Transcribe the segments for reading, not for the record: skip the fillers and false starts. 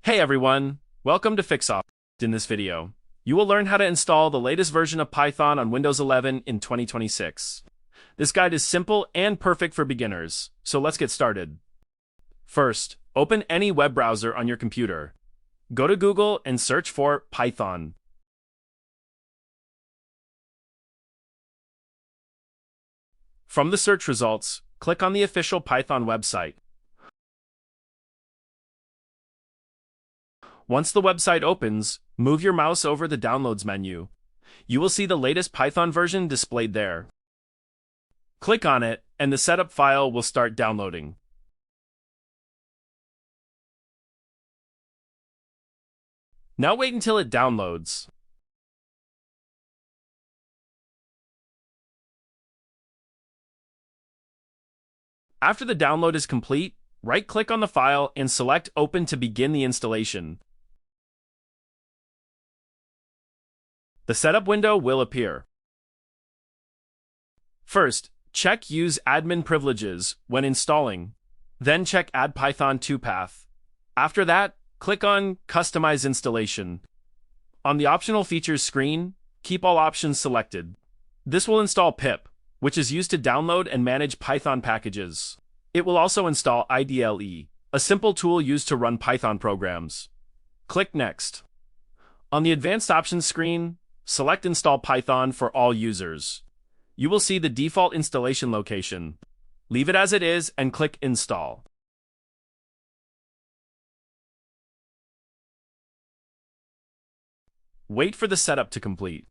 Hey everyone, welcome to FixSoft. In this video, you will learn how to install the latest version of Python on Windows 11 in 2026. This guide is simple and perfect for beginners, so let's get started. First, open any web browser on your computer. Go to Google and search for Python. From the search results, click on the official Python website. Once the website opens, move your mouse over the Downloads menu. You will see the latest Python version displayed there. Click on it, and the setup file will start downloading. Now wait until it downloads. After the download is complete, right-click on the file and select Open to begin the installation. The setup window will appear. First, check Use Admin Privileges when installing. Then check Add Python to Path. After that, click on Customize Installation. On the Optional Features screen, keep all options selected. This will install pip, which is used to download and manage Python packages. It will also install IDLE, a simple tool used to run Python programs. Click Next. On the Advanced Options screen, select Install Python for all users. You will see the default installation location. Leave it as it is and click Install. Wait for the setup to complete.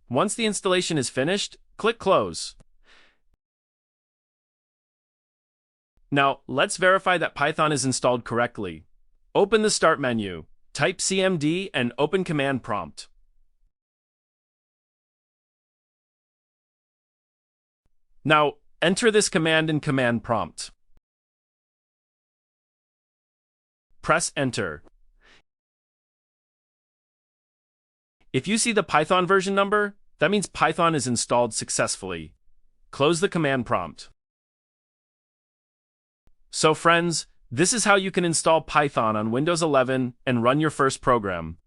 Once the installation is finished, click Close. Now, let's verify that Python is installed correctly. Open the Start menu, type cmd and open Command Prompt. Now, enter this command in Command Prompt. Press Enter. If you see the Python version number, that means Python is installed successfully. Close the command prompt. So friends, this is how you can install Python on Windows 11 and run your first program.